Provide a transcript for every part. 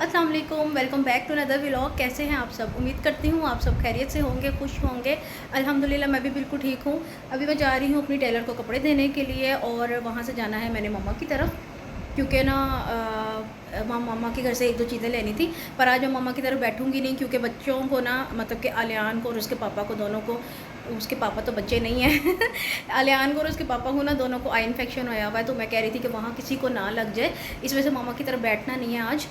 अस्सलाम वालेकुम, welcome back to another vlog. कैसे हैं आप सब? उम्मीद करती हूँ आप सब खैरियत से होंगे, खुश होंगे। अल्हम्दुलिल्लाह मैं भी बिल्कुल ठीक हूँ। अभी मैं जा रही हूँ अपनी टेलर को कपड़े देने के लिए और वहाँ से जाना है मैंने मम्मा की तरफ, क्योंकि ना मामा के घर से एक दो चीज़ें लेनी थी। पर आज मैं मम्मा की तरफ बैठूंगी नहीं, क्योंकि बच्चों को ना, मतलब कि आलियान को और उसके पापा को, दोनों को, उसके पापा तो बच्चे नहीं हैं आलियान को और उसके पापा को ना, दोनों को आई इन्फेक्शन होया हुआ है। तो मैं कह रही थी कि वहाँ किसी को ना लग जाए, इस वजह से मम्मा की तरफ बैठना नहीं है आज।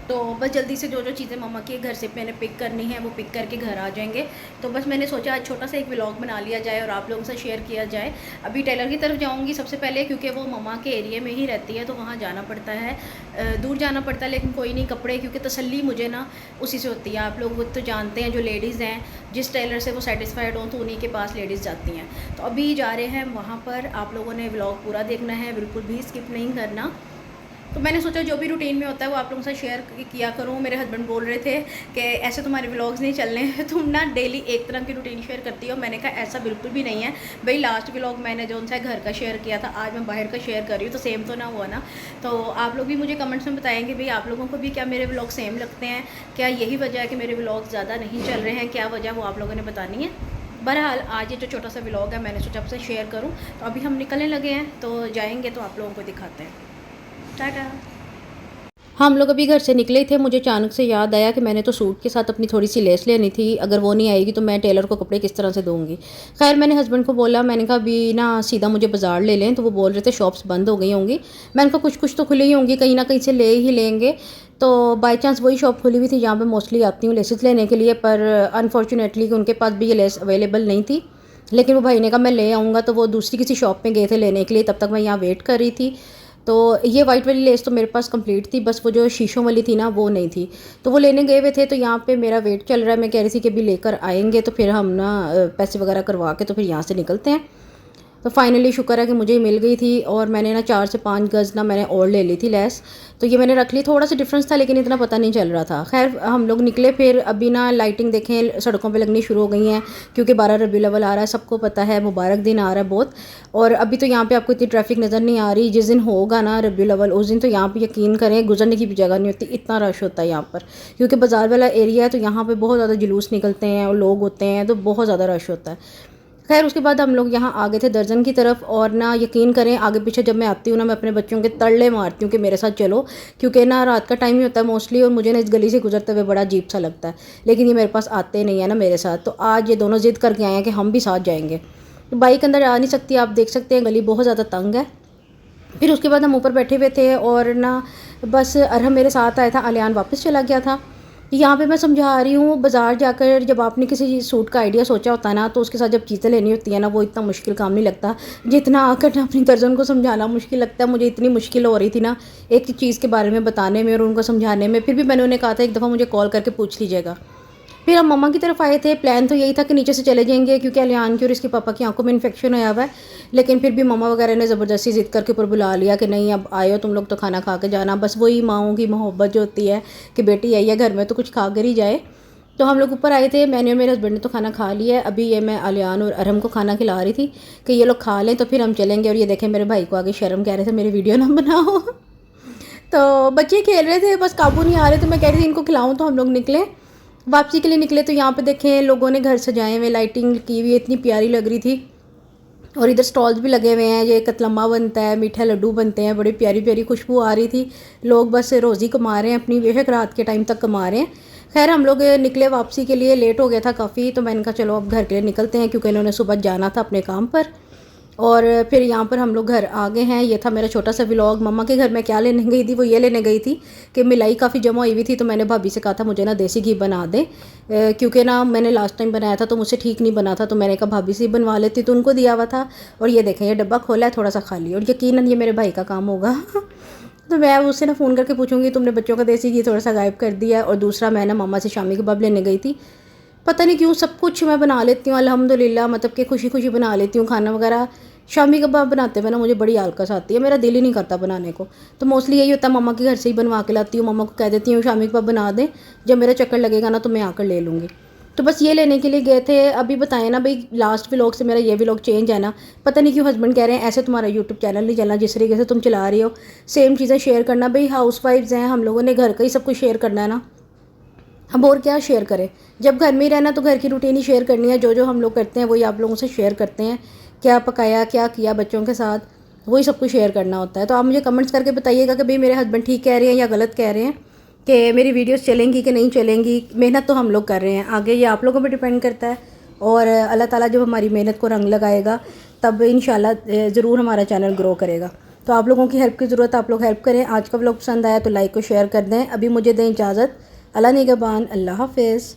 तो बस जल्दी से जो जो चीज़ें मम्मा के घर से मैंने पिक करनी है वो पिक करके घर आ जाएंगे। तो बस मैंने सोचा आज छोटा सा एक व्लॉग बना लिया जाए और आप लोगों से शेयर किया जाए। अभी टेलर की तरफ जाऊंगी सबसे पहले, क्योंकि वो मम्मा के एरिया में ही रहती है, तो वहाँ जाना पड़ता है, दूर जाना पड़ता है, लेकिन कोई नहीं, कपड़े क्योंकि तसल्ली मुझे ना उसी से होती है। आप लोग तो जानते हैं, जो लेडीज़ हैं जिस टेलर से वो सेटिस्फाइड हों तो उन्हीं के पास लेडीज़ जाती हैं। तो अभी जा रहे हैं वहाँ पर, आप लोगों ने व्लॉग पूरा देखना है, बिल्कुल भी स्किप नहीं करना। तो मैंने सोचा जो भी रूटीन में होता है वो आप लोगों से शेयर किया करूँ। मेरे हस्बैंड बोल रहे थे कि ऐसे तुम्हारे व्लॉग्स नहीं चलने हैं, तुम ना डेली एक तरह की रूटीन शेयर करती हो। मैंने कहा ऐसा बिल्कुल भी नहीं है भाई, लास्ट व्लॉग मैंने जो उनसे घर का शेयर किया था, आज मैं बाहर का शेयर कर रही हूँ, तो सेम तो ना हुआ ना। तो आप लोग भी मुझे कमेंट्स में बताएंगे भाई आप लोगों को भी क्या मेरे व्लॉग सेम लगते हैं, क्या यही वजह है कि मेरे व्लॉग ज़्यादा नहीं चल रहे हैं, क्या वजह वो आप लोगों ने बतानी है। बहरहाल आज ये जो छोटा सा व्लॉग है मैंने सोचा आपसे शेयर करूँ। तो अभी हम निकलने लगे हैं, तो जाएंगे तो आप लोगों को दिखाते हैं। टाटा। हम लोग अभी घर से निकले थे, मुझे अचानक से याद आया कि मैंने तो सूट के साथ अपनी थोड़ी सी लेस लेनी थी, अगर वो नहीं आएगी तो मैं टेलर को कपड़े किस तरह से दूंगी। खैर मैंने हस्बैंड को बोला, मैंने कहा अभी ना सीधा मुझे बाज़ार ले लें, तो वो बोल रहे थे शॉप्स बंद हो गई होंगी। मैंने कहा कुछ कुछ तो खुली ही होंगी, कहीं ना कहीं से ले ही लेंगे। तो बाई चांस वही शॉप खुली हुई थी जहाँ पर मोस्टली आती हूँ लेसेस लेने के लिए, पर अनफॉर्चुनेटली उनके पास भी ये लेस अवेलेबल नहीं थी। लेकिन वो भाई ने कहा मैं ले आऊँगा, तो वो दूसरी किसी शॉप में गए थे लेने के लिए, तब तक मैं यहाँ वेट कर रही थी। तो ये वाइट वाली लेस तो मेरे पास कंप्लीट थी, बस वो जो शीशों वाली थी ना वो नहीं थी। तो वो लेने गए हुए थे, तो यहाँ पे मेरा वेट चल रहा है। मैं कह रही थी कि अभी लेकर आएंगे तो फिर हम ना पैसे वगैरह करवा के तो फिर यहाँ से निकलते हैं। तो फाइनली शुक्र है कि मुझे मिल गई थी, और मैंने ना 4 से 5 गज़ ना मैंने और ले ली थी लेस। तो ये मैंने रख ली, थोड़ा सा डिफरेंस था लेकिन इतना पता नहीं चल रहा था। खैर हम लोग निकले, फिर अभी ना लाइटिंग देखें सड़कों पे लगनी शुरू हो गई हैं, क्योंकि 12 रबीउल अव्वल आ रहा है, सबको पता है, मुबारक दिन आ रहा है बहुत। और अभी तो यहाँ पे आपको इतनी ट्रैफिक नज़र नहीं आ रही। जिस दिन होगा ना रबीउल अव्वल, उस दिन तो यहाँ पे यकीन करें गुजरने की भी जगह नहीं होती, इतना रश होता है यहाँ पर, क्योंकि बाज़ार वाला एरिया है, तो यहाँ पर बहुत ज़्यादा जुलूस निकलते हैं और लोग होते हैं, तो बहुत ज़्यादा रश होता है। खैर उसके बाद हम लोग यहाँ आ गए थे दर्जन की तरफ, और ना यकीन करें आगे पीछे जब मैं आती हूँ ना, मैं अपने बच्चों के तड़ले मारती हूँ कि मेरे साथ चलो, क्योंकि ना रात का टाइम ही होता है मोस्टली, और मुझे ना इस गली से गुजरते हुए बड़ा अजीब सा लगता है। लेकिन ये मेरे पास आते नहीं है ना मेरे साथ, तो आज ये दोनों ज़िद करके आए हैं कि हम भी साथ जाएंगे। तो बाइक अंदर आ नहीं सकती, आप देख सकते हैं गली बहुत ज़्यादा तंग है। फिर उसके बाद हम ऊपर बैठे हुए थे, और ना बस अरहम मेरे साथ आया था, अलियान वापस चला गया था। यहाँ पे मैं समझा रही हूँ, बाज़ार जाकर जब आपने किसी सूट का आइडिया सोचा होता है ना, तो उसके साथ जब चीज़ें लेनी होती है ना, वो इतना मुश्किल काम नहीं लगता जितना आकर ना अपनी कज़न को समझाना मुश्किल लगता है। मुझे इतनी मुश्किल हो रही थी ना एक चीज़ के बारे में बताने में और उनको समझाने में, फिर भी मैंने उन्हें कहा था एक दफ़ा मुझे कॉल करके पूछ लीजिएगा। फिर हम मम्मा की तरफ आए थे। प्लान तो यही था कि नीचे से चले जाएंगे, क्योंकि अलियान की और इसके पापा की आंखों में इन्फेक्शन आया हुआ है। लेकिन फिर भी मम्मा वगैरह ने ज़बरदस्ती ज़िद करके ऊपर बुला लिया कि नहीं अब आए हो तुम लोग तो खाना खा के जाना। बस वही माँओं की मोहब्बत जो होती है कि बेटी आई है घर में तो कुछ खा कर ही जाए। तो हम लोग ऊपर आए थे, मैंने और मेरे हस्बैंड ने तो खाना खा लिया है। अभी ये मैं अलियान और अरहम को खाना खिला रही थी कि ये लोग खा लें तो फिर हम चलेंगे। और ये देखें मेरे भाई को आगे शर्म, कह रहे थे मेरी वीडियो ना बनाओ तो बच्चे खेल रहे थे, बस काबू नहीं आ रहे, तो मैं कह रही थी इनको खिलाऊं, तो हम लोग निकले, वापसी के लिए निकले। तो यहाँ पे देखें लोगों ने घर सजाए हुए, लाइटिंग की हुई, इतनी प्यारी लग रही थी। और इधर स्टॉल्स भी लगे हुए हैं, ये कतलम्मा बनता है, मीठा लड्डू बनते हैं, बड़ी प्यारी प्यारी खुशबू आ रही थी। लोग बस रोज़ी कमा रहे हैं अपनी, बेशक रात के टाइम तक कमा रहे हैं। खैर हम लोग निकले वापसी के लिए, लेट हो गया था काफ़ी, तो मैंने कहा चलो अब घर के लिए निकलते हैं, क्योंकि इन्होंने सुबह जाना था अपने काम पर। और फिर यहाँ पर हम लोग घर आ गए हैं। ये था मेरा छोटा सा व्लॉग। मम्मा के घर में क्या लेने गई थी, वो ये लेने गई थी कि मिलाई काफ़ी जमा हुई हुई थी, तो मैंने भाभी से कहा था मुझे ना देसी घी बना दे, क्योंकि ना मैंने लास्ट टाइम बनाया था तो मुझसे ठीक नहीं बना था, तो मैंने कहा भाभी से ही बनवा लेती, तो उनको दिया हुआ था। और ये देखें ये डब्बा खोला है थोड़ा सा खाली, और यकीनन ये मेरे भाई का काम होगा तो मैं उससे ना फ़ोन करके पूछूंगी तुमने बच्चों का देसी घी थोड़ा सा गायब कर दिया। और दूसरा मैं ना मम्मा से शामी कबाब लेने गई थी। पता नहीं क्यों सब कुछ मैं बना लेती हूँ अल्हम्दुलिल्लाह, मतलब कि खुशी खुशी बना लेती हूँ खाना वगैरह। शामी कबाब बनाते हुए ना मुझे बड़ी आलकस आती है, मेरा दिल ही नहीं करता बनाने को। तो मोस्टली यही होता है, मम्मा के घर से ही बनवा के लाती हूँ, मम्मा को कह देती हूँ शामी कबाब बना दें, जब मेरा चक्कर लगेगा ना तो मैं आकर ले लूँगी। तो बस ये लेने के लिए गए थे। अभी बताएं ना भाई, लास्ट व्लॉग से मेरा ये व्लॉग चेंज है ना, पता नहीं क्यों हस्बैंड कह रहे हैं ऐसे तुम्हारा यूट्यूब चैनल नहीं चलना, जिस तरीके से तुम चला रही हो सेम चीज़ें शेयर करना। भाई हाउस वाइफ्स हैं हम लोगों ने, घर का ही सब कुछ शेयर करना है ना, हम और क्या शेयर करें। जब घर में ही रहना तो घर की रूटीन ही शेयर करनी है, जो जो हम लोग करते हैं वही आप लोगों से शेयर करते हैं, क्या पकाया क्या किया बच्चों के साथ, वही सब कुछ शेयर करना होता है। तो आप मुझे कमेंट्स करके बताइएगा कि भाई मेरे हस्बैंड ठीक कह रहे हैं या गलत कह रहे हैं, कि मेरी वीडियोस चलेंगी कि नहीं चलेंगी। मेहनत तो हम लोग कर रहे हैं, आगे ये आप लोगों पर डिपेंड करता है। और अल्लाह ताला जब हमारी मेहनत को रंग लगाएगा तब इंशाल्लाह ज़रूर हमारा चैनल ग्रो करेगा। तो आप लोगों की हेल्प की ज़रूरत है, आप लोग हेल्प करें। आज का व्लॉग पसंद आया तो लाइक को शेयर कर दें। अभी मुझे दें इजाज़त। अल्लाह निगहबान, अल्लाह हाफ़िज़।